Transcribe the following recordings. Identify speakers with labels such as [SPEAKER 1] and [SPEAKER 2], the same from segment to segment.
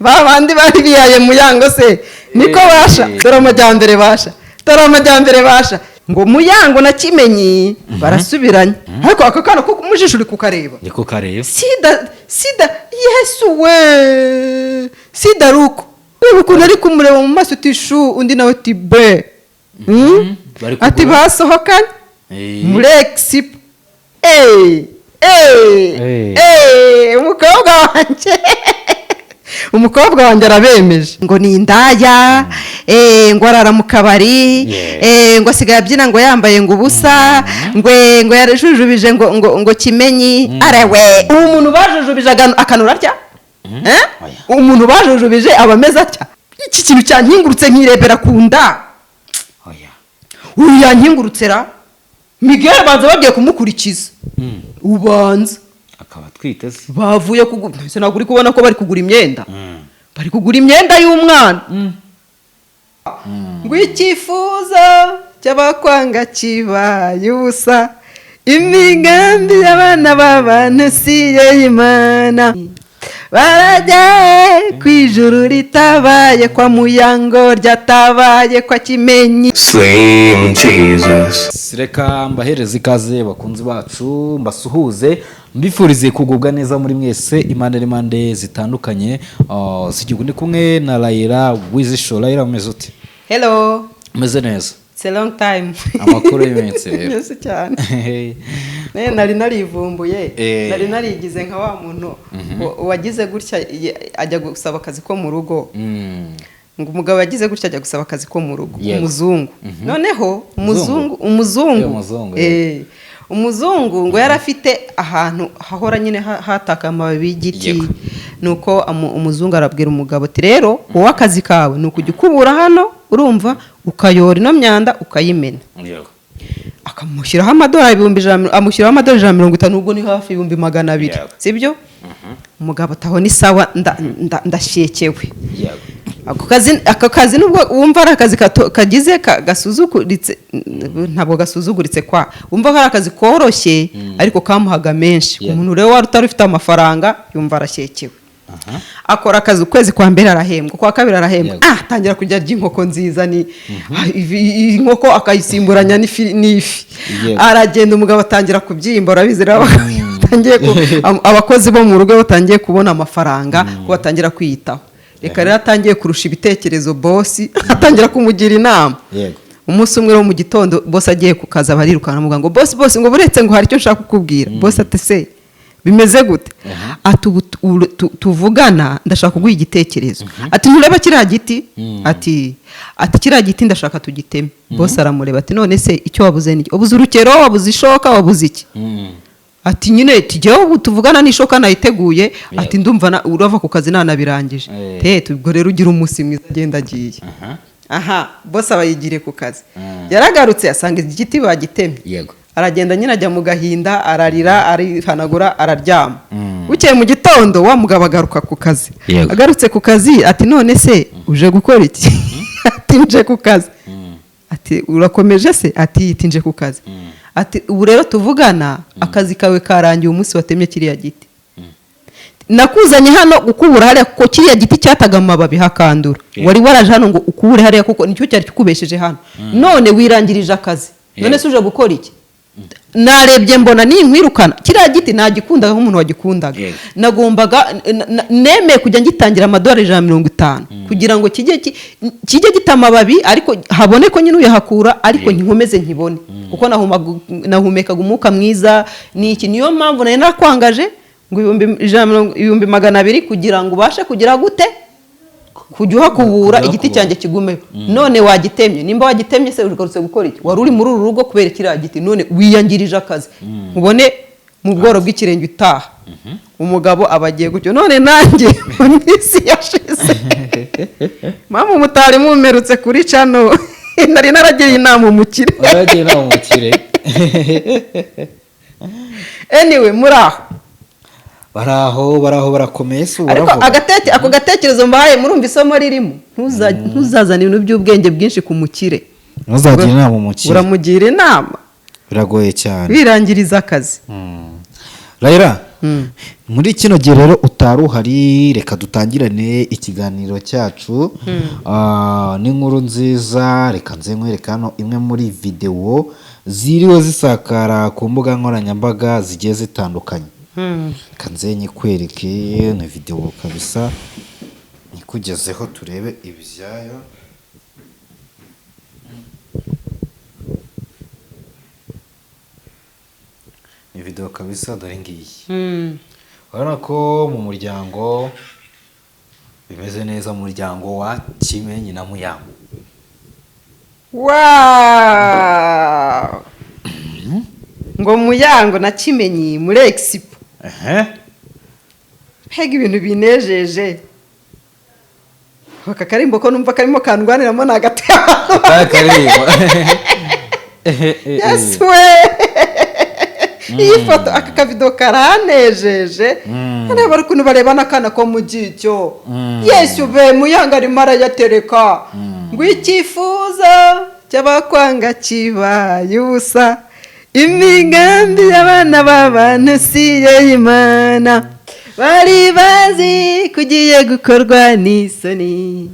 [SPEAKER 1] babandi bari biyaye muyango se niko basha dore amajyambere basha ngo muyango na Kimenyi barasubiranye ariko aka kana ko mujisho uri kukareba sida Yesu we sida ruko ukuntu ari kumureba mu maso tishu undi nawe tibe ati basohokanye murex umukobwa wanjye arabemeje ngo ni indaya ngo arara mu kabari ngo asigaye abyina ngo yambaye ngo ubusa ngo yarajujubije ngo Kimenyi arewe umuntu bajujubije akanura atya umuntu bajujubije abameze atya iki kintu cyankingurutse nkirebera ku nda uyu yankingurutse ra Miguel banza bagiye kumukurikiza ubanza
[SPEAKER 2] akaba twite se
[SPEAKER 1] bavuye kugura se naguri kubona ko bari kugura imyenda bari kugura imyenda y'umwana ngo ikifuzo cy'abakwanga kibaye ubusa imigambi y'abana b'abantu si y'Imana barajya kwijuru ritabaye kwa muyango ryatabaye kwa Kimenyi
[SPEAKER 3] Slim Jesus.
[SPEAKER 2] Reka mbahereze ikaze bakunzi bacu mbasuhuze mbifurize kugubwa neza muri mwese impande zitandukanye sigihugu ndi kumwe na Laila Wizisho. Laila umeze ute?
[SPEAKER 1] Hello.
[SPEAKER 2] Umeze neza?
[SPEAKER 1] It's a long time.
[SPEAKER 2] Amakuru y'iminsi rero.
[SPEAKER 1] Yes cyane. Nari narivumbuye. Nari narigize nka wa muntu wagize gutya ajya gusaba akazi ko mu rugo. Ngo umugabo yagize gutya ajya gusaba akazi ko mu rugo umuzungu. Noneho umuzungu ngo yarafite ahantu hahora nyine hataka amababi y'igiti nuko umuzungu arabwira umugabo ati rero wowe akazi kawe ni ukujya ukubura hano urumva ukayora ino myanda ukayimena akamushyiraho amadolari amushyiraho amadolari 150 ubwo ni hafi 200 sibyo umugabo atabona isawa ndashekewe ako kazi nubwo wumva ari akazi kagize gasuzuguritse ntabwo gasuzuguritse kwa wumva hari akazi koroshye ariko kamuhaga menshi umuntu rero wari utari ufite amafaranga yumva arashyekewe akora akazi ukwezi kwa mbere arahembwa kwa kabiri arahembwa tangira kujya inkoko nziza ni inkoko akayisimburanya n'ifi aragenda umugabo atangira kubyimba urabizi rero batangiye abakozi bo mu rugo batangiye kubona amafaranga ko batangira kwiyitaho reka rero atangiye kurusha ibitekerezo boss atangira kumugira inama umunsi umwe wo mu gitondo boss agiye ku kazi abarirukana muvuga ngo boss ngo buretse ngo hari icyo nshaka kukubwira boss ati se bimeze gute ati tuvugana ndashaka kuguha igitekerezo ati ntureba kiriya giti ati kiriya giti ndashaka tugiteme boss aramureba ati none se icyo wabuze ni ubuze urukero wabuze ishoka wabuze iki ati nyine tujyeho ubu tuvugana n'ishoka nayiteguye ati ndumva urava ku kazi nanabirangije ubwo rero ugira umunsi mwiza agenda agiye boss abayigire ku kazi yaragarutse asanga igiti bagitemye aragenda nyine ajya mu gahinda ararira arihanagura araryama bukeye mu gitondo wa mugabo agaruka ku kazi agarutse ku kazi ati none se uje gukora iki ati nje ku kazi ati urakomeje se ati nje ku kazi ati ubu rero tuvugana akazi kawe karangiye umunsi watemye kiriya giti nakuzanye hano ukubura hariya kuko kiriya giti cyataga amababi hakandura wari waraje hano ngo ukubure hariya kuko nicyo cyari kikubesheje hano none wirangirije akazi none se uje gukora iki narebye mbona ninkwirukana kiriya giti nagikundaga nk'umuntu wagikundaga nagombaga nemeye kujya ngitangira amadolari 150 kugira ngo kijye gita amababi ariko habone ko nyine uyahakura ariko nkomeze nkibone kuko nahumekaga umwuka mwiza niki niyo mpamvu nari nakwangaje ngo 200 kugira ngo ubashe kugira gute kujya uhakubura igiti cyanjye kigumeho none wagitemye nimba wagitemye se ugarutse gukora iki wari uri muri uru rugo kubera kiriya giti none wiyangirije akazi ubone mu bworo bw'ikirenge utaha umugabo abagiye gutyo none nanjye mu minsi yashize mama umutari mumerutse kuri cano nari naragiye inama umukire anyway muraho
[SPEAKER 2] baraho barakomeye se
[SPEAKER 1] ako gatekerezo mbaye murumva isomo ririmo ntuzazana ibintu by'ubwenge bwinshi ku mukire
[SPEAKER 2] ntuzagira inama umukire
[SPEAKER 1] uramugira inama
[SPEAKER 2] biragoye cyane
[SPEAKER 1] birangiriza akazi
[SPEAKER 2] Laila muri kino gihe rero utari uhari, reka dutangirane ikiganiro cyacu n'inkuru nziza. Reka nze nkwereke hano imwe muri videwo ziriwe zisakara ku mbuga nkoranyambaga zigiye zitandukanye. Reka nze nyikwereke ni videwo kabisa nikugezeho turebe ibyayo. Ni video kabisa dore ngiyi. Urabona ko mu muryango bimeze neza, mu muryango wa Kimenyi na Muyango.
[SPEAKER 1] Wow! Ngo Muyango na Kimenyi muri Expo. Pega ibintu binejeje. Aka karimbo ko numva karimo kandwaniramo nagati.
[SPEAKER 2] Karimbo.
[SPEAKER 1] Yes we. Iyi foto aka kavido karanejeje. Hano bari kuntu barebana kana ko mugicyo. Yesu be Muyango ari mara yatereka. Ngo ikifuza cy'abakwanga kibaye ubusa. Imigambi y'abana b'abantu si y'Imana. Bari bazi kugiye gukorwa n'isoni.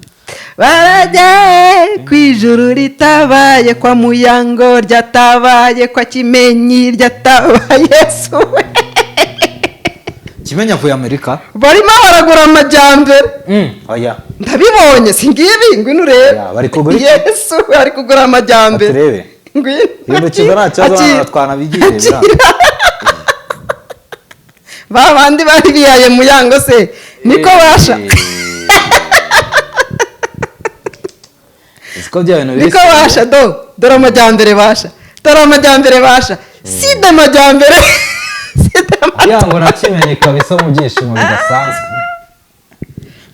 [SPEAKER 1] Barajya kwijuru ritabaye kwa Muyango, ryatabaye kwa Kimenyi, ryatabaye Yesu.
[SPEAKER 2] Kimenyi avuye Amerika.
[SPEAKER 1] Barimo baragura amajyambere.
[SPEAKER 2] Oya.
[SPEAKER 1] Ndabibonye singibi ngwino urebe.
[SPEAKER 2] Bari kugura
[SPEAKER 1] Yesu ari kugura amajyambere.
[SPEAKER 2] Turebe.
[SPEAKER 1] Ngwino.
[SPEAKER 2] Ibintu kizana cyaza twanabigiye bira.
[SPEAKER 1] Babandi bari biyaye Muyango se niko basha.
[SPEAKER 2] Siko bya bintu
[SPEAKER 1] niko basha dore amajyambere basha. Dore amajyambere basha. Sida amajyambere.
[SPEAKER 2] Muyango na Kimenyi kabisa mu byishimo bidasanzwe.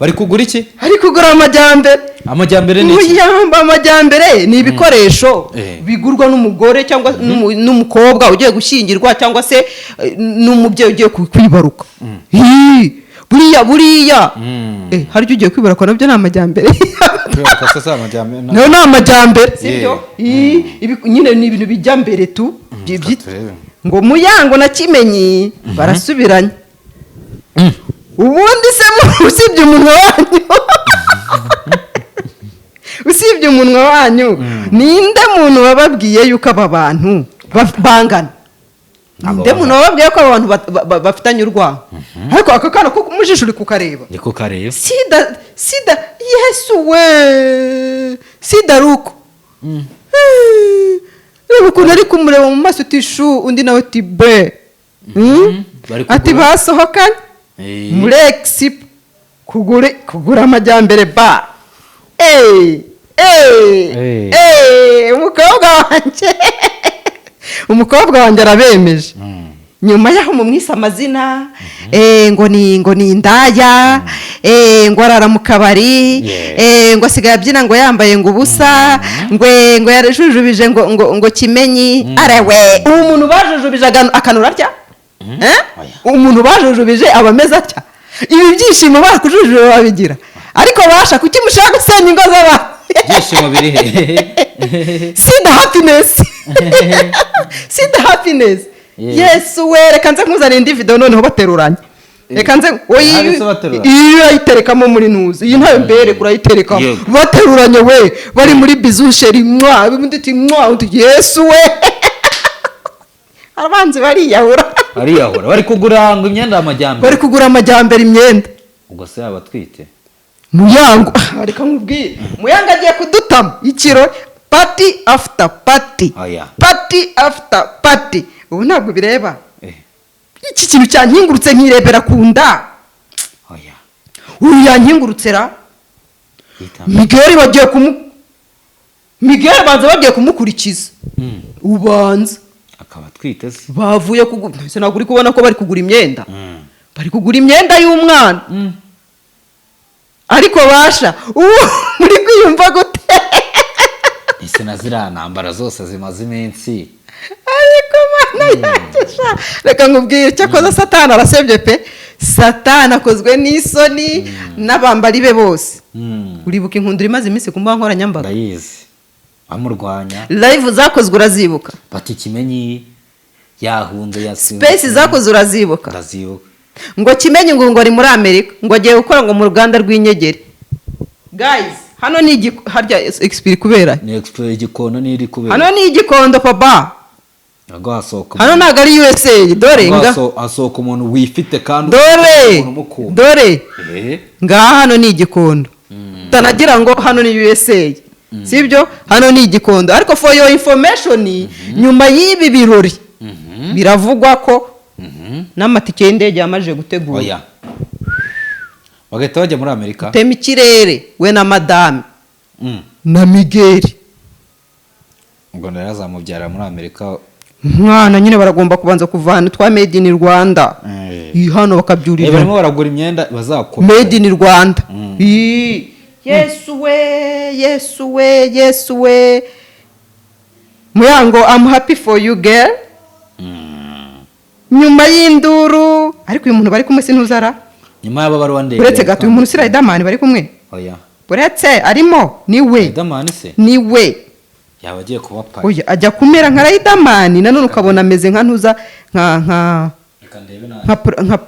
[SPEAKER 2] Bari kugura iki?
[SPEAKER 1] Ari kugura amajyambere.
[SPEAKER 2] Amajyambere ni iki?
[SPEAKER 1] Muyamba amajyambere ni ibikoresho bigurwa n'umugore cyangwa n'umukobwa ugiye gushyingirwa cyangwa se n'umubyeyi ugiye kwibaruka. Buriya hari ugiye kwibaruka nabyo ni amajyambere. Nayo ni amajyambere sibyo? Nyine ni ibintu bijya mbere tu. Ngo Muyango na Kimenyi barasubiranye. Ubundi se usibye umunwa wanyu. Usibye umunwa wanyu ninde muntu wababwiye yuko aba bantu bangana? Ninde muntu wababwiye ko aba bantu bafitanye urwango? Ariko aka kana ko mujisho uri kukareba.
[SPEAKER 2] Ni kukareba.
[SPEAKER 1] Sida Yesu we. Sida ruko. Reba ukuntu ari kumureba mu maso utishu undi nawe tibe. Ati basohokanye muri Expo kugura amajyambere ba. Umukobwa wanjye arabemeje. Nyuma yaho mu mwise amazina ngo ni indaya, ngo arara mu kabari, ngo asigaye abyina ngo yambaye ngo ubusa, ngo yarajujubije ngo Kimenyi. Arewe umuntu bajujubije akanura atya? Umuntu bajujubije abameze atya? Ibi byishimo bakujujuje babigira. Ariko basha kuki mushaka gusenya ingo z'abantu?
[SPEAKER 2] Byishimo biri he?
[SPEAKER 1] Sida happiness. Sida happiness. Yesu we reka nze nkuzanira indi video noneho bateruranye. Reka nze iyo ayiterekamo muri ntuzi. Iyi ntayo mbere kurayiterekamo. Bateruranye we bari muri bizusheri mwa ubundi ati mwa uti Yesu we. Abanzi bariyahura.
[SPEAKER 2] Bari kugura ngo imyenda y'amajyambere.
[SPEAKER 1] Bari kugura amajyambere imyenda.
[SPEAKER 2] Ubwo se abatwite.
[SPEAKER 1] Muyango ariko nkubwiye Muyango agiye kudutama ikiro party after party. Party after party. Ubu ntabwo bireba. Iki kintu cyankingurutse nkirebera ku nda. Uyu yankingurutse ra. Miguel banza bagiye kumukurikiza. Ubanza
[SPEAKER 2] akaba twite se.
[SPEAKER 1] Bavuye kugura. Se ntabwo uri kubona ko bari kugura imyenda. Bari kugura imyenda y'umwana. Ariko basha muri kwiyumva gute?
[SPEAKER 2] Ese nazira ntambara zose zimaze iminsi.
[SPEAKER 1] Ariko mana yagisha reka nkubwire cyakoze Satani arasebye pe. Satani akozwe n'isoni n'abambari be bose. Uribuka inkundura imaze iminsi ku mbuga nkoranyambaga?
[SPEAKER 2] Ndayizi. Amurwanya.
[SPEAKER 1] Live zakozwe urazibuka?
[SPEAKER 2] Bati Kimenyi yahunze yasinze
[SPEAKER 1] space zakoze urazibuka
[SPEAKER 2] ndazibuka
[SPEAKER 1] ngo Kimenyi ngo ari muri Amerika ngo agiye gukora ngo mu ruganda rw'inyegeri. Guys hano ni harya expire kubera
[SPEAKER 2] ni expire igikono niri kubera
[SPEAKER 1] hano ni igikondo papa
[SPEAKER 2] ngo hasohoka
[SPEAKER 1] hano ntago ari USA dore nga
[SPEAKER 2] hasohoka umuntu wifite kandi
[SPEAKER 1] dore ngaha hano ni igikondo tanagira ngo hano ni USA sibyo hano ni igikondo ariko for your information nyuma y'ibi birori biravugwa ko n'amatike y'indege yamaje gutegura
[SPEAKER 2] oya bagahita bajya muri Amerika
[SPEAKER 1] tema ikirere we na madame na Miguel
[SPEAKER 2] ngo narazamubyara muri Amerika
[SPEAKER 1] mwana nyine baragomba kubanza kuvana twa made in Rwanda hano bakabyurira
[SPEAKER 2] barimo baragura imyenda bazakora
[SPEAKER 1] made in Rwanda Yesu we Muyango I'm happy for you girl nyuma y'induru ariko uyu muntu bari kumwe sinuzara
[SPEAKER 2] nyuma y'ababaro wande
[SPEAKER 1] uretse gato uyu muntu si Riderman bari kumwe
[SPEAKER 2] oya
[SPEAKER 1] uretse arimo niwe
[SPEAKER 2] Riderman se
[SPEAKER 1] niwe
[SPEAKER 2] yaba agiye kuba pa
[SPEAKER 1] oya ajya kumera nka Riderman nanone ukabona ameze nka ntuza nka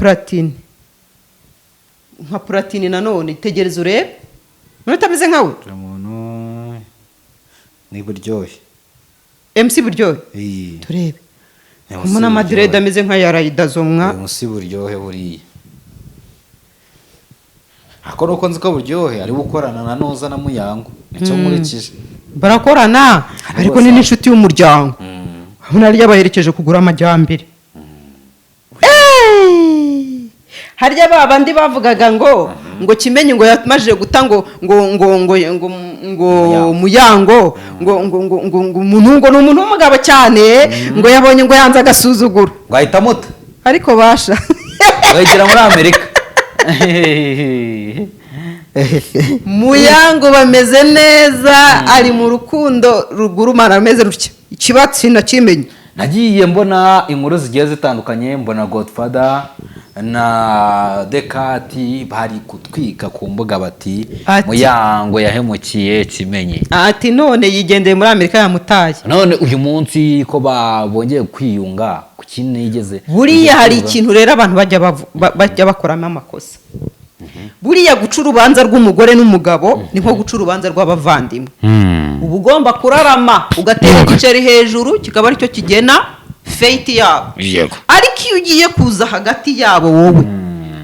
[SPEAKER 1] platine nanone tegereza urebe utameze nkawe
[SPEAKER 2] umuntu ni buryohe
[SPEAKER 1] MC buryohe turebe kumuna Madrid ameze nka ya Riderzomwa
[SPEAKER 2] MC buryohe buriye ako nuko nzi ko buryohe ari gukorana na Noza na Muyango nicyo murekije
[SPEAKER 1] barakorana ariko ni n'inshuti y'umuryango abona ari yabaherekeje kugura amajyambere harya babandi bavugaga ngo Kimenyi ngo yamaje guta ngo Muyango ngo umuntu ngo ni umuntu w'umugabo cyane ngo yabonye ngo yanze agasuzuguro
[SPEAKER 2] ngo ahita muta
[SPEAKER 1] ariko basha
[SPEAKER 2] bayigira muri Amerika
[SPEAKER 1] Muyango bameze neza ari mu rukundo rugurumana ameze rutya ikibatsi na Kimenyi
[SPEAKER 2] nagiye mbona inkuru zigiye zitandukanye mbona Godfather na Dekati bari kutwika ku mbuga bati Muyango yahemukiye Kimenyi
[SPEAKER 1] ati none yigendeye muri Amerika yamutaye
[SPEAKER 2] none uyu munsi ko babongeye kwiyunga ku kintu yigeze
[SPEAKER 1] buriya hari ikintu rero abantu bajya bakoramo amakosa buriya guca urubanza rw'umugore n'umugabo ni nko guca urubanza rw'abavandimwe uba ugomba kurarama ugatera igiceri hejuru kikaba aricyo kigena fate yabo ariko iyo ugiye kuza hagati yabo wowe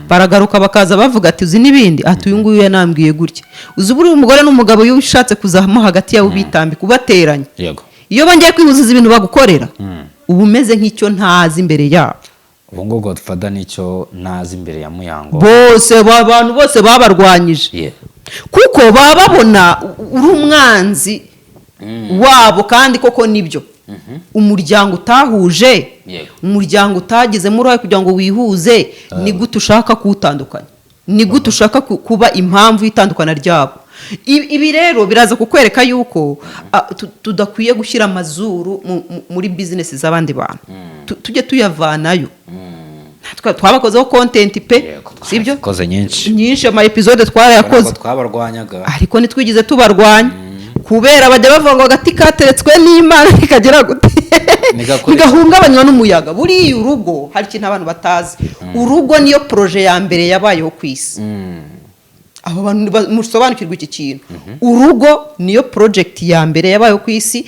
[SPEAKER 1] baragaruka bakaza bavuga ati uzi n'ibindi ati uyu nguyu yanambwiye gutya uzi buriya umugore n'umugabo iyo ushatse kuzamo hagati yabo bitambika ubateranya iyo bongeye kwihuza ibintu bagukorera uba umeze nk'icyo ntazi imbere yabo
[SPEAKER 2] ubu ngo Godfather nicyo nazi imbere ya Muyango
[SPEAKER 1] bose abantu bose babarwanyije kuko baba babona uri umwanzi wabo kandi koko nibyo umuryango utahuje umuryango utagizemo uruhare kugira ngo wihuze ni gute ushaka kuwutandukanya ni gute ushaka kuba impamvu y'itandukana ryabo ibi rero biraza kukwereka yuko tudakwiye gushyira amazuru muri bizinesi z'abandi bantu tujye tuyavanayo twabakozeho content pe sibyo
[SPEAKER 2] koze
[SPEAKER 1] nyinshi ama episode twarayakoze
[SPEAKER 2] twabarwanyaga
[SPEAKER 1] ariko nitwigize tubarwanya kubera bajya bavuga ngo agati kateretswe n'Imana nikagera gute nigahungabanywa n'umuyaga buriya urugo hari ikintu abantu batazi urugo niyo projet ya mbere yabayeho ku isi abo bantu musobanukirwa iki kintu urugo niyo project ya mbere yabayeho ku isi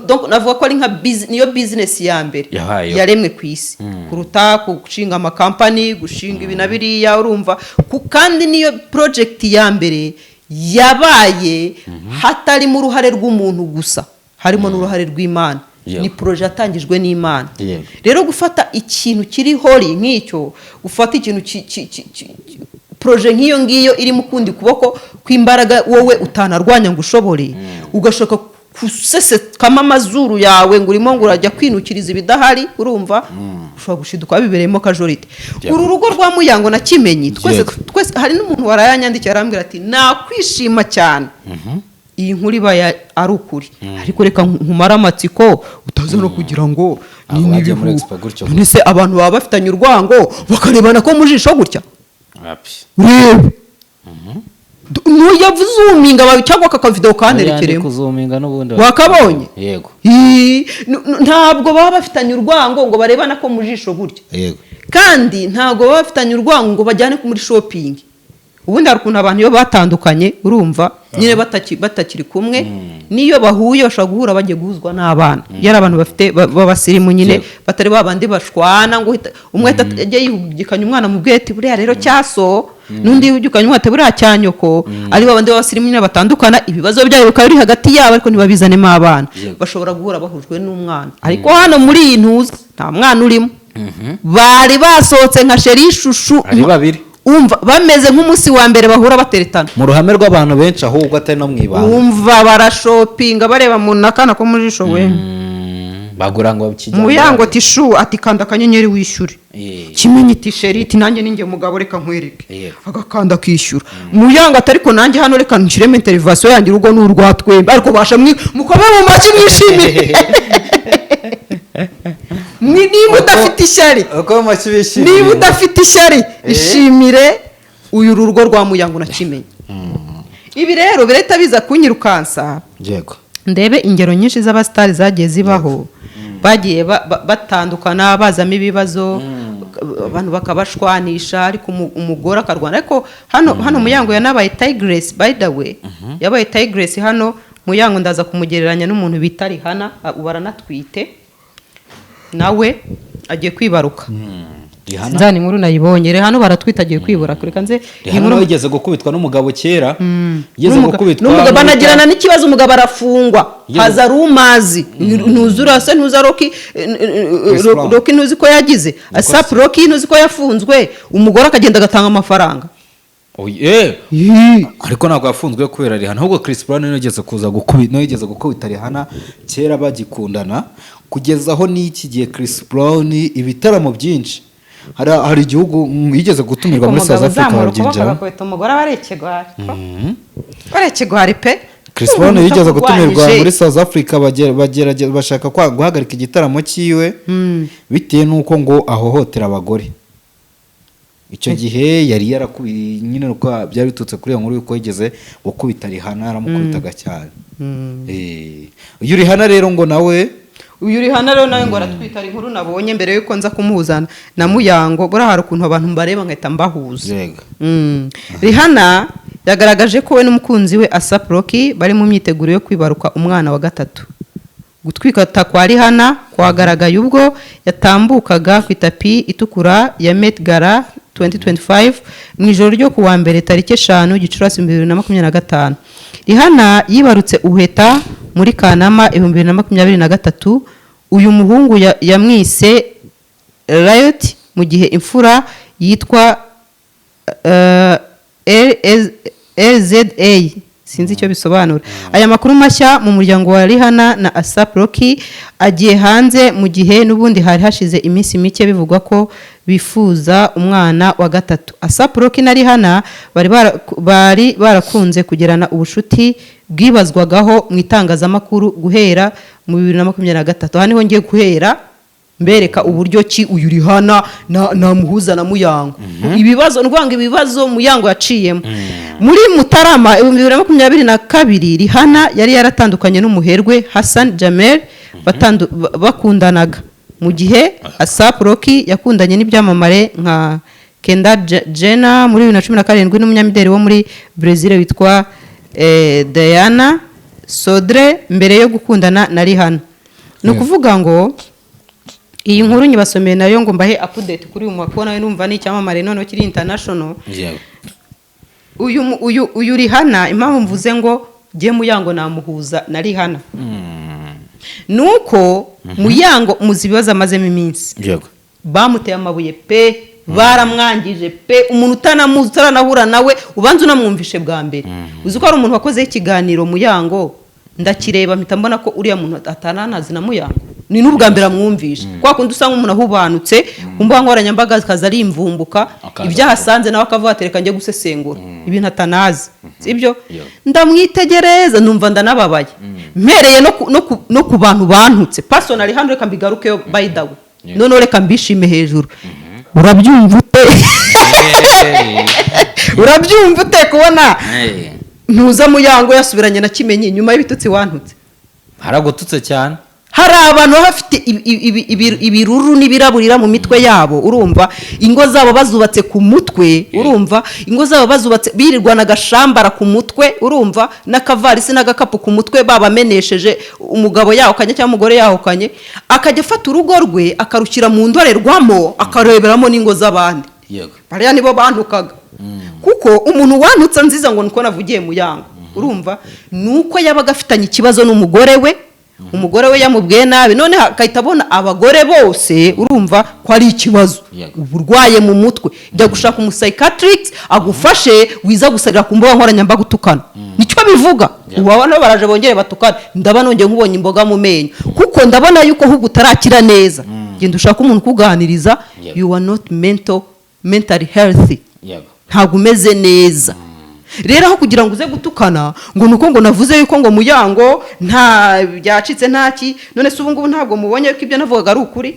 [SPEAKER 1] donc navuga ko ari nka niyo business ya mbere yaremwe ku isi kuruta gushinga ama company gushinga ibinabiriya urumva kandi niyo project ya mbere yabaye hatari mu ruhare rw'umuntu gusa harimo n'uruhare rw'Imana ni projet atangijwe n'Imana rero gufata ikintu kiri hori nk'icyo ufata ikintu projet nk'iyo ngiyo iri mu kundi kuboko kw'imbaraga wowe utanarwanya ngo ushobore ugashaka kusesekamo amazuru yawe ngo urimo ngo urajya kwinukiriza ibidahari urumva ushobora gushiduka bibereyemo kajorite uru rugo rwa Muyango na Kimenyi twese hari n'umuntu warayanyandikiye arambwira ati nakwishima cyane iyi nkuru iba ari ukuri ariko reka nkumara amatsiko utaza no kugira ngo none se abantu baba bafitanye urwango bakarebana ko mu jisho gutya urebe nuyavuzuminga cyangwa kakavidewo kanerekeremo
[SPEAKER 2] kuzuminga n'ubundi
[SPEAKER 1] wakabonye
[SPEAKER 2] yego
[SPEAKER 1] ntabwo baba bafitanye urwango ngo barebana ko mu jisho gutya
[SPEAKER 2] yego
[SPEAKER 1] kandi ntabwo baba bafitanye urwango ngo bajyane muri shopping ubundi hari ukuntu abantu iyo batandukanye urumva nyine batakiri kumwe niyo bahuye bashobora guhura bagiye guhuzwa n'abana iyo ari abantu bafite b'abasirimu nyine batari babandi bashwana ngo umwe ajya yihugikanya umwana mu bwete buriya rero cyaso n'undi yihugikanya umwana buriya cyanyoko ari babandi b'abasirimu nyine batandukana ibibazo byabo bikaba biri hagati yabo ariko ntibabizanemo abana bashobora guhura bahujwe n'umwana ariko hano muri iyi ntuza nta mwana urimo bari basohotse nka sheri ishushu
[SPEAKER 2] ari babiri
[SPEAKER 1] umva bameze nk'umunsi wa mbere bahura bateretana
[SPEAKER 2] mu ruhame rw'abantu benshi ahubwo atari no mwibanga
[SPEAKER 1] umva barashopinga bareba mu nakana ko muri jisho we
[SPEAKER 2] bagura ngo kijya
[SPEAKER 1] muyango tishu ati kanda akanyenyeri wishyure kimenye tisheri iti nanjye ninjye mugabo reka nkwereke agakanda akishyura muyango atariko nanjye hano reka nshireme interivasiyo yanjye urugo n'urwatwembe ariko basha mukome mu maki mwishimire niba udafite ishyari niba udafite ishyari ishimire uyu rugo rwa muyango nakimenye ibi rero birahita biza kunyirukansa ndebe ingero nyinshi z'abasitari zagiye zibaho bagiye batandukana bazamo ibibazo abantu bakabashwanisha ariko umugore akarwana ariko hano muyango yanabaye tigress by the way yabaye tigress hano muyango ndaza kumugereranya n'umuntu bita Rihana baranatwite nawe agiye kwibaruka nzani inkuru nayibonye hano baratwita agiye kwibura kureka nze
[SPEAKER 2] inkuru yigeze gukubitwa n'umugabo kera yigeze gukubitwa
[SPEAKER 1] n'umugabo banagirana n'ikibazo umugabo arafungwa haza rumazi ntuzura se ntuza Roki ntuzi ko yagize Asap Roki ntuzi ko yafunzwe umugore akagenda agatanga amafaranga
[SPEAKER 2] ariko ntabwo yafunzwe kubera Rihana ahubwo Chris Brown yigeze kuza gukubita Rihana kera bagikundana kugeza aho n'iki gihe Chris Brown ibitaramo byinshi hari igihugu yigeze gutumirwa muri South Africa
[SPEAKER 1] babyinjira umugore barekegwari pe
[SPEAKER 2] Chris Brown yigeze gutumirwa muri South Africa bashaka guhagarika igitaramo cyiwe bitewe n'uko ngo ahohotera abagore icyo gihe yari yarakubiye nyine uko byari bitutse kuri iyo nkuru yuko yigeze gukubita Rihana aramukubitaga cyane uyu Rihana rero ngo nawe ngo aratwita inkuru nabonye mbere yuko nza kumuhuzana na Muyango buriya hari ukuntu abantu mbareba nkahita mbahuza Rihana yagaragaje ko we n'umukunzi we Asap Roki bari mu myiteguro yo kwibaruka umwana wa gatatu gutwikata kwa Rihana kwagaragaye ubwo yatambukaga ku itapi itukura ya Met Gala 2025 mu ijoro ryo kuwa mbere tariki 5 Gicurasi 2025 Rihana yibarutse uheta muri Kanama 2023 uyu muhungu yamwise Riot mu gihe imfura yitwa LZA sinzi icyo bisobanura aya makuru mashya mu muryango wa Rihana na Asap Roki agiye hanze mu gihe n'ubundi hari hashize iminsi mike bivugwa ko bifuza umwana wa gatatu Asap Roki na Rihana bari barakunze kugirana ubushuti bwibazwagaho mu itangazamakuru guhera mu 2023 haniho ngiye guhera mbereka uburyo ki uyu Rihana na muhuza na Muyango ibibazo ndwanga ibibazo Muyango yaciyemo muri Mutarama 2022 Rihana yari yaratandukanye n'umuherwe Hassan Jamel bakundanaga mu gihe Asap Roki yakundanye n'ibyamamare nka Kendall Jenner muri 2017 n'umunyamideli wo muri Brazil witwa Diana Sodre mbere yo gukundana na Rihana no kuvuga ngo iyi nkuru nyibasomeye nayo ngo mbahe update kuri uyu mwaka nawe numva ni icyamamare none kiri international uyu Rihana impamvu mvuze ngo giye Muyango namuhuza na Rihana nuko Muyango muzibibaza amazemo iminsi bamuteye amabuye pe baramwangije pe umuntu utanamuzi utaranahura nawe ubanza unamwumvishe bwa mbere uzi ko ari umuntu wakoze ikiganiro Muyango ndakireba mpita mbona ko uriya muntu atananazi na Muyango ni n'ubwa mbere amwumvishe kwa kundi usanga umuntu ahubanutse kumbuga nkoranyambaga kaza ari imvumbuka ibyahasanze nawe akavuga atereka njye gusesengura ibintu atanazi sibyo ndamwitegereza numva ndanababaye mpereye no ku bantu bantutse personally hano reka mbigarukeyo by the way none reka mbishime hejuru urabyumva ute
[SPEAKER 1] urabyumva ute kubona
[SPEAKER 2] Eh,
[SPEAKER 1] ntuza muyango yasubiranye na Kimenyi nyuma y'ibitutsi wantutse?
[SPEAKER 2] haragututse cyane.
[SPEAKER 1] hari abantu baba bafite ibiruru n'ibiraburira mu mitwe yabo, urumva ingo zabo bazubatse ku mutwe, urumva ingo zabo bazubatse birirwa n'agashambara ku mutwe, urumva n'akavarisi n'agakapu ku mutwe babamenesheje, umugabo yahukanye cyangwa umugore yahukanye akajya afata urugo rwe akarushyira mu ndorerwamo akareberamo n'ingo z'abandi.
[SPEAKER 2] Yego.
[SPEAKER 1] bariya nibo bantukaga kuko umuntu wantutse nziza ngo niko navugiye muyango, urumva nuko yabaga afitanye ikibazo n'umugore we, umugore we yamubwiye nabi, none akahita abona abagore bose, urumva ko ari ikibazo uburwaye mu mutwe, jya gushaka umusayikatrix agufashe, wiza gusarira ku mbuga nkoranyambaga utukana. nicyo bivuga. ubabona baraje bongere batukana, ndaba nongeye nkubonye imboga mu menyo kuko ndabona yuko ahubwo utarakira neza. genda ushaka umuntu kuganiriza, you are not mentally healthy, ntabwo umeze neza. rero aho kugira ngo uze gutukana ngo nuko ngo navuze yuko ngo muyango nta byacitse ntaki, none se ubu ngubu ntabwo mubonye ko ibyo navugaga ari ukuri?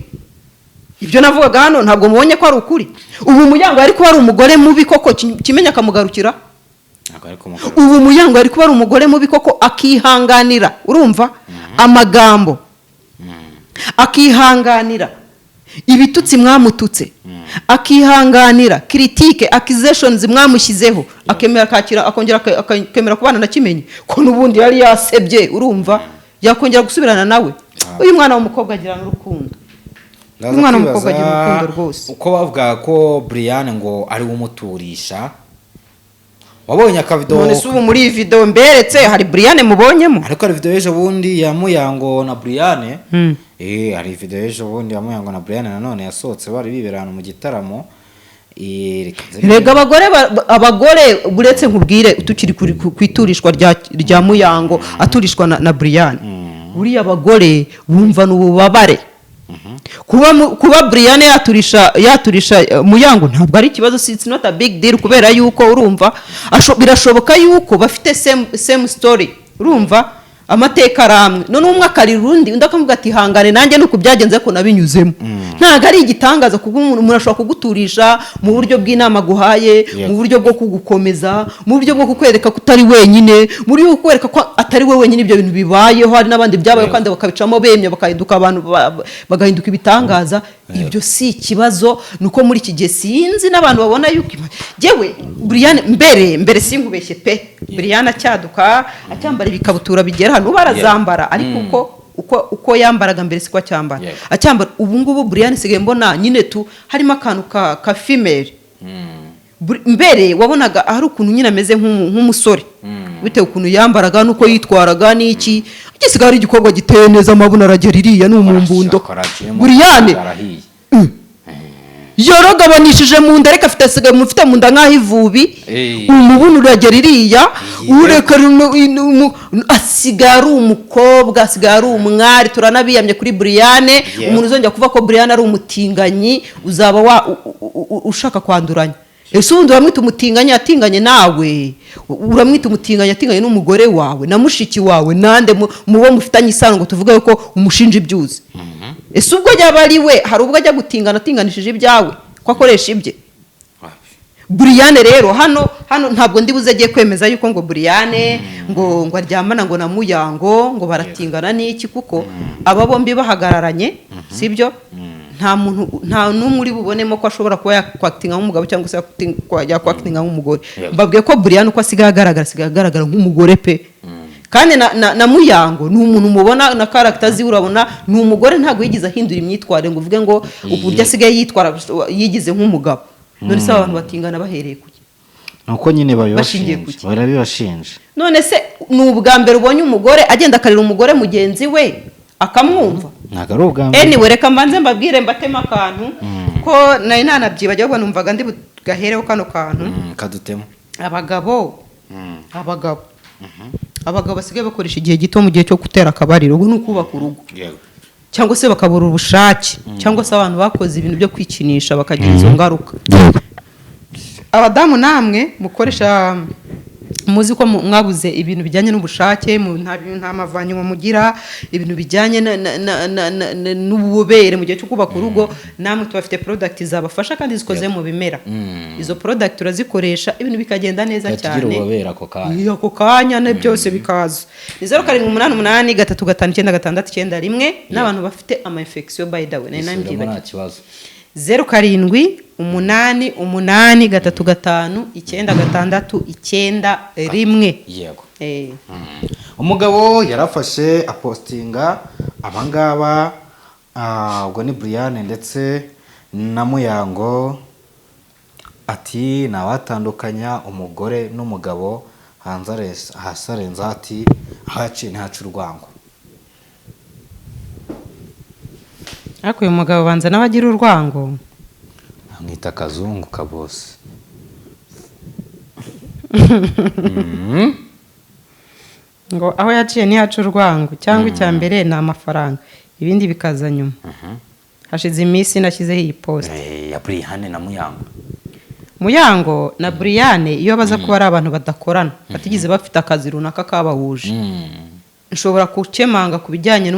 [SPEAKER 1] ibyo navugaga hano ntabwo mubonye ko ari ukuri? ubu muyango ari kuba ari umugore mubi koko Kimenya akamugarukira? ubu muyango ari kuba ari umugore mubi koko akihanganira, urumva amagambo, akihanganira ibitutsi mwamututse, akihanganira critique accusations mwamushyizeho, akemera akakira, akongera akemera kubana na Kimenyi ko nubundi yari yasebye, urumva yakongera gusubirana nawe. uyu mwana w'umukobwa agira n'urukundo, umwana w'umukobwa agira urukundo rwose.
[SPEAKER 2] uko bavuga ko Brian ngo ari umuturisha, wabonye akavido?
[SPEAKER 1] none se ubu muri iyi video mberetse hari Brian mubonyemo?
[SPEAKER 2] ariko hari video ejo bundi ya Muyango na Brian. hari video ejo bundi ya Muyango na Brian nanone yasohotse bari biberana mu gitaramo.
[SPEAKER 1] rega abagore buretse nkubwire tukiri kwiturishwa rya Muyango aturishwa na Brian. buriya abagore bumva n'ububabare. kuba Brian yaturisha Muyango ntabwo ari ikibazo, it's not a big deal, kubera yuko urumva birashoboka yuko bafite same story, urumva amateka aramwe, none umwe akarira undi akavuga ati hangane nanjye nuko byagenze ko nabinyuzemo. ntago ari igitangaza kuko umuntu ashobora kuguturisha mu buryo bw'inama guhaye, mu buryo bwo kugukomeza, mu buryo bwo kukwereka ko utari wenyine, mu buryo bwo kukwereka ko atari we wenyine ibyo bintu bibayeho, hari n'abandi byabaye kandi bakabicamo bemye bakahinduka abantu bagahinduka ibitangaza. ibyo si ikibazo, nuko muri iki gihe sinzi n'abantu babona yuko jewe Brian mbere sinkubeshye pe, Brian acyaduka acyambara ibikabutura bigera hano barazambara, ariko uko yambaraga mbere siko acyambara. acyambara ubu ngubu Brian sigaye mbona nyine harimo akantu ka female. mbere wabonaga hari ukuntu nyine ameze nk'umusore, bitewe ukuntu yambaraga nuko yitwaraga n'iki, gisigaye ari igikorwa giteye neza, amabuna aragera iriya n'umumbundo. Brian yorogabanishije mu nda, reka afite mu nda nk'aho ivubi, umubunu uragera iriya, ureka asigaye ari umukobwa, asigaye ari umwari. turanabiyamye kuri Brian. umuntu uzongera kuvuga ko Brian ari umutinganyi uzaba ushaka kwanduranya. ese ubundi uramwita umutinganyi atinganye nawe? uramwita umutinganyi atinganye n'umugore wawe na mushiki wawe nande mubo mufitanye isano ngo tuvuge ko umushinja ibyuzi? ese ubwo yaba ari we hari ubwo ajya gutingana atinganishije ibyawe ko akoresha ibye? Brian rero hano ntabwo ndi buze agiye kwemeza yuko ngo Brian ngo aryamana ngo na Muyango ngo baratingana n'iki, kuko aba bombi bahagararanye, sibyo? nta n'umwe uri bubonemo ko ashobora kuba yakwakitinga nk'umugabo cyangwa se yakwakitinga nk'umugore. mbabwiye ko Brian uko asigaye agaragara nk'umugore pe. kandi na Muyango ni umuntu mubona na character ziwe, urabona ni umugore, ntabwo yigize ahindura imyitwarire ngo uvuge ngo uburyo asigaye yitwara yigize nk'umugabo. none se abantu batingana bahereye kuki?
[SPEAKER 2] nuko nyine barabibashinja.
[SPEAKER 1] none se ni ubwa mbere ubonye umugore agenda akarira umugore mugenzi we akamwumva?
[SPEAKER 2] ntabwo ari ubwa mbere.
[SPEAKER 1] anyway reka mbanze mbabwire mbatema akantu ko nari nanabyibagiwe, numvaga ndi bugahereho kano kantu.
[SPEAKER 2] kadutemo
[SPEAKER 1] abagabo basigaye bakoresha igihe gito mu gihe cyo gutera akabariro. ubu ni ukubaka urugo, cyangwa se bakabura ubushake, cyangwa se abantu bakoze ibintu byo kwikinisha bakagira izo ngaruka. abadamu namwe mukoresha muzi ko mwabuze ibintu bijyanye n'ubushake nta mavanywa mugira ibintu bijyanye n'ububobere mu gihe cyo kubaka urugo namwe tubafite product zabafasha kandi zikoze mu bimera izo product urazikoresha ibintu bikagenda neza cyane ako kanya ne byose bikaza ni 0788359691 n'abantu bafite ama infection by the way
[SPEAKER 2] nta kibazo
[SPEAKER 1] 0788359691
[SPEAKER 2] yego umugabo yarafashe apostinga abangaba ubwo ni Brian ndetse na Muyango ati nawatandukanya umugore n'umugabo hasarenza ati haciye ntacu urwango.
[SPEAKER 1] Ariko uyu mugabo banza n'abagira urwango
[SPEAKER 2] amwita kazungu kabose.
[SPEAKER 1] Ngo aho yaciye ntihaca urwango cyangwa icya mbere ni amafaranga ibindi bikaza nyuma. Hashize iminsi nashyizeho iyi post
[SPEAKER 2] ya Brian na Muyango.
[SPEAKER 1] Muyango na Brian iyo baza kuba ari abantu badakorana batigize bafite akazi runaka kabahuje. Nshobora gukemanga ku bijyanye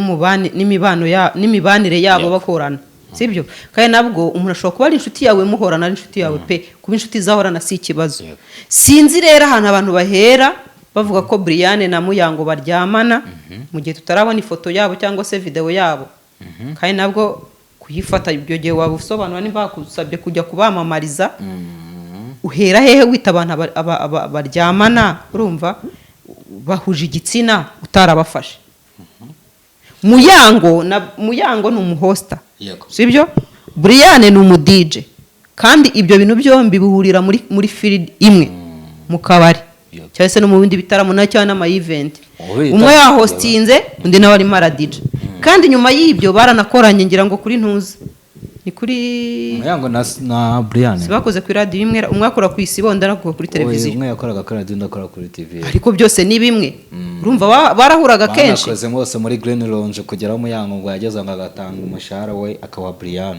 [SPEAKER 1] n'imibanire yabo bakorana, sibyo? Kandi nabwo umuntu ashobora kuba ari inshuti yawe muhorana ari inshuti yawe pe kuba inshuti zahorana si ikibazo. Sinzi rero ahantu abantu bahera bavuga ko Brian na Muyango baryamana mu gihe tutarabona ifoto yabo cyangwa se video yabo. Kandi nabwo kuyifata ibyo gihe waba usobanura niba bakusabye kujya kubamamariza uhera hehe wita abantu baryamana urumva bahuje igitsina utarabafashe. Muyango ni umuhosta, sibyo? Brian ni umu DJ kandi ibyo bintu byombi bihurira muri field imwe mu kabari cyangwa se no mu bindi bitaramo na cyane ama event. Umwe yahostinze undi nawe ari mara DJ kandi nyuma y'ibyo baranakoranye ngira ngo kuri ntuza ni kuri
[SPEAKER 2] Muyango na Brian
[SPEAKER 1] sibakoze kuri radio imwe umwe akora ku isibo ndanakuba kuri televiziyo
[SPEAKER 2] umwe yakoraga kuri radio ndakora kuri TV
[SPEAKER 1] ariko byose ni bimwe urumva barahuraga kenshi
[SPEAKER 2] banakoze mose muri Green Lounge kugera Muyango ngo yageze ngo agatanga umushahara we akawa Brian.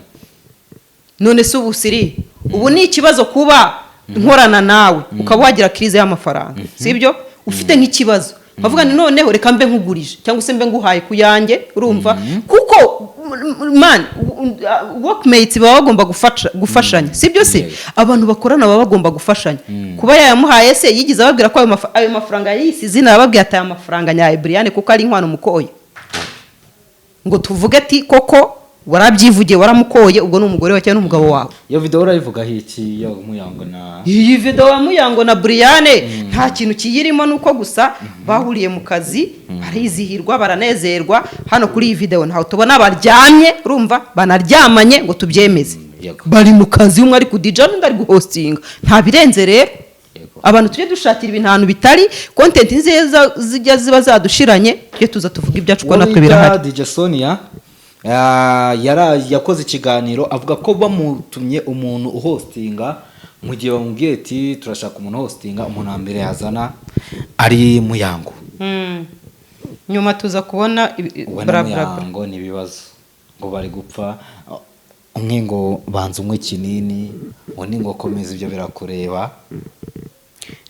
[SPEAKER 1] None se ubusiri ubu ni ikibazo kuba nkorana nawe ukaba wagira crise y'amafaranga, sibyo? Ufite nk'ikibazo bavuga ni noneho reka mbe nkugurije cyangwa se mbe nguhaye kuyange urumva kuko man workmates baba bagomba gufashanya, sibyo se? Abantu bakorana baba bagomba gufashanya. Kuba yayamuhaye se yigize ababwira ko ayo mafaranga yisize nababwiye ati aya mafaranga nya Brian kuko ari inkwano mukoye ngo tuvuge ati koko warabyivugiye waramukoye ubwo ni umugore wawe cyangwa n'umugabo wawe.
[SPEAKER 2] Iyo video urayivuga iki yo Muyango na
[SPEAKER 1] iyi video ya Muyango na Brian nta kintu kiyirimo nuko gusa bahuriye mu kazi barizihirwa baranezerwa. Hano kuri iyi video ntaho tubona baryamye urumva banaryamanye ngo tubyemeze bari mu kazi umwe ari ku DJ n'undi ari guhostinga nta birenze rero. Abantu tujye dushakira ibintu ahantu bitari content nziza zijya ziba zadushiranye tujye tuza tuvuga ibyacu ko natwe birahari.
[SPEAKER 2] DJ Sonia yakoze ikiganiro avuga ko bamutumye umuntu uhostinga mu gihe bamubwiye ati turashaka umuntu hostinga umuntu wa mbere yazana ari Muyango.
[SPEAKER 1] Nyuma tuza kubona
[SPEAKER 2] Muyango ni ibibazo ngo bari gupfa umwe ngo banza umwe kinini undi ngo komeza ibyo birakureba.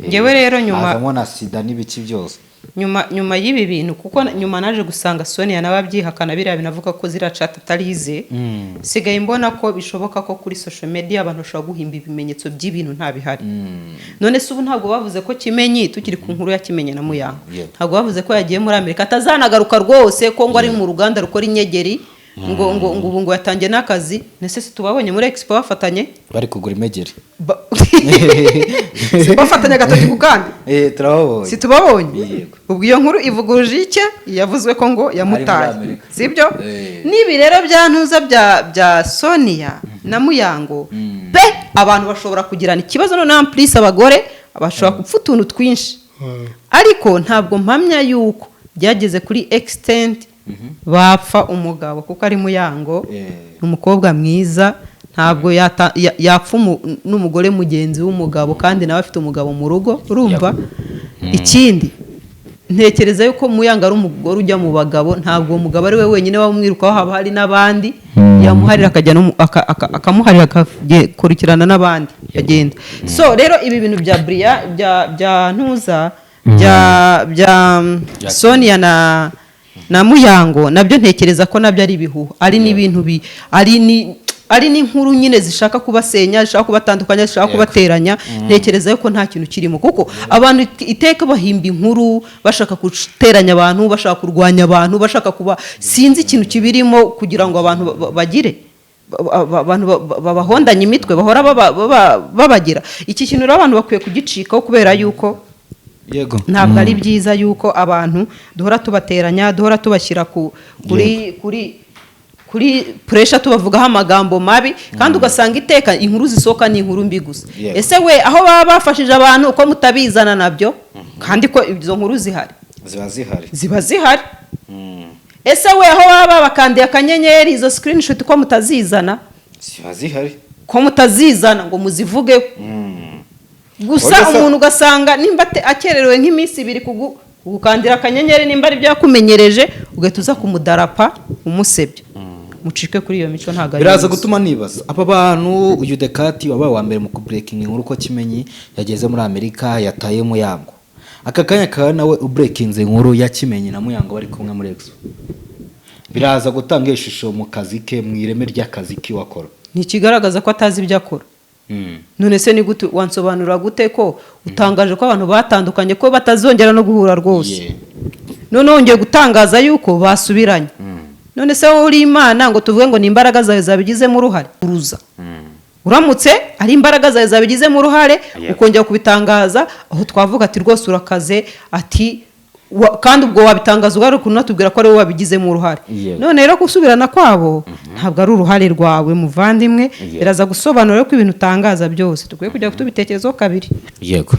[SPEAKER 1] Ngewe rero nyuma
[SPEAKER 2] azamo na sida n'ibiki byose
[SPEAKER 1] nyuma y'ibi bintu kuko nyuma naje gusanga Sonia nababyihakana biriya binavuga ko ziracata tarize sigaye mbona ko bishoboka ko kuri social media abantu bashobora guhimba ibimenyetso by'ibintu nta bihari. None se ubu ntabwo bavuze ko Kimenyi tukiri ku nkuru ya Kimenyi na Muyango ntabwo bavuze ko yagiye muri Amerika atazanagaruka rwose ko ngo ari mu ruganda rukora inyegeri ngo yatangiye n'akazi. Nese se tubabonye muri Expo bafatanye
[SPEAKER 2] bari kugura imegeri
[SPEAKER 1] bafatanya gatatu ku kandi
[SPEAKER 2] turababonye
[SPEAKER 1] si tubabonye. Ubwo iyo nkuru ivuguruje icye yavuzwe ko ngo yamutaye, sibyo? Nibi rero byantuza bya Sonia na Muyango pe abantu bashobora kugirana ikibazo no n'amplis abagore bashobora kupfa utuntu twinshi ariko ntabwo mpamya yuko byageze kuri extent bapfa umugabo kuko ari Muyango umukobwa mwiza ntabwo yapfa n'umugore mugenzi w'umugabo kandi nawe afite umugabo mu rugo urumva. Ikindi ntekereza yuko Muyango ari umugore ujya mu bagabo ntabwo umugabo ari we wenyine wamwirukaho haba hari n'abandi yamuharira akajya akamuharira akakurikirana n'abandi. bikagenda so rero ibi bintu bya Bria bya ntuza bya Sonia na Muyango nabyo ntekereza ko nabyo ari ibihuha ari n'ibintu ari n'inkuru nyine zishaka kubasenya zishaka kubatandukanya zishaka kubateranya ntekereza yuko nta kintu kirimo kuko abantu iteka bahimba inkuru bashaka guteranya abantu bashaka kurwanya abantu bashaka kuba sinzi ikintu kibirimo kugira ngo abantu bagire abantu babahondanye imitwe bahora babagira iki kintu rero abantu bakwiye kugicikaho kubera yuko
[SPEAKER 2] yego
[SPEAKER 1] ntabwo ari byiza yuko abantu duhora tubateranya duhora tubashyira kuri pressure tubavugaho amagambo mabi kandi ugasanga iteka inkuru zisohoka ni inkuru mbi gusa ese we aho baba bafashije abantu uko mutabizana nabyo kandi ko izo nkuru ziba zihari ese we aho baba bakandiye akanyenyeri izo screenshot uko mutazizana
[SPEAKER 2] ziba zihari
[SPEAKER 1] ko mutazizana ngo muzivugeho gusa umuntu ugasanga nimba akererewe nk'iminsi 2 kugukandira akanyenyeri nimba ari byo yakumenyereje ugahita uza kumudarapa umusebye mucike kuri iyo mico ntago ari
[SPEAKER 2] biraza gutuma nibaza aba bantu uyu Dekati wabaye wa mbere mu kubreaking inkuru ko Kimenyi yageze muri Amerika yataye Muyango aka kanya ka nawe ubreakinze inkuru ya Kimenyi na Muyango bari kumwe muri Expo biraza gutanga ishusho mu kazi ke mu ireme ry'akazi ki wakora
[SPEAKER 1] ni kigaragaza ko atazi ibyo akora none se ni gute wansobanura gute ko utangaje ko abantu batandukanye ko batazongera no guhura rwose none wongeye gutangaza yuko basubiranye none se wowe uri Imana ngo tuvuge ngo ni imbaraga zawe zabigizemo uruhare uruza uramutse ari imbaraga zawe zabigizemo uruhare ukongera kubitangaza aho twavuga ati rwose urakaze ati kandi ubwo wabitangaza ugaruka unatubwira ko ari wowe wabigizemo uruhare none rero gusubirana kwabo ntabwo ari uruhare rwawe muvandimwe biraza gusobanura ko ibintu utangaza byose tukwiye kujya tubitekerezaho kabiri
[SPEAKER 2] yego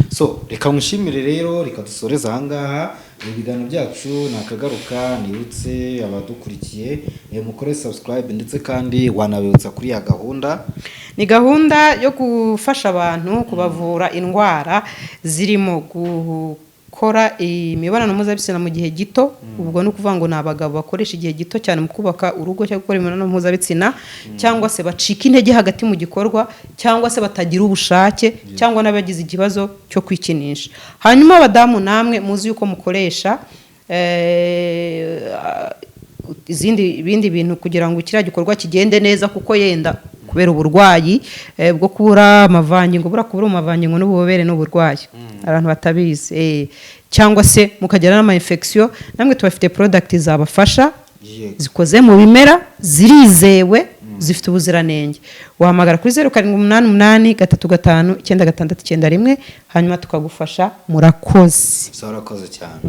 [SPEAKER 2] so reka nkushimire rero reka dusoreze ahangaha ibiganiro byacu nakagaruka nibutse abadukurikiye mukore subscribe ndetse kandi wanabibutsa kuri ya gahunda
[SPEAKER 1] ni gahunda yo gufasha abantu kubavura indwara zirimo gukora imibonano mpuzabitsina mu gihe gito ubwo no kuvuga ngo nabagabo bakoresha igihe gito cyane mu kubaka urugo cyangwa gukora imibonano mpuzabitsina cyangwa se bacika intege hagati mu gikorwa cyangwa se batagira ubushake cyangwa n'abagize ikibazo cyo kwikinisha hanyuma abadamu namwe muzi yuko mukoresha ibindi bintu kugira ngo kiriya gikorwa kigende neza kuko yenda kubera uburwayi bwo kubura amavangingo kubura amavangingo n'ububobere n'uburwayi abantu batabizi cyangwa se mukagira n'ama infection namwe tubafite product zabafasha zikoze mu bimera zirizewe zifite ubuziranenge wahamagara kuri 0788 355 96691 hanyuma tukagufasha murakoze
[SPEAKER 2] cyane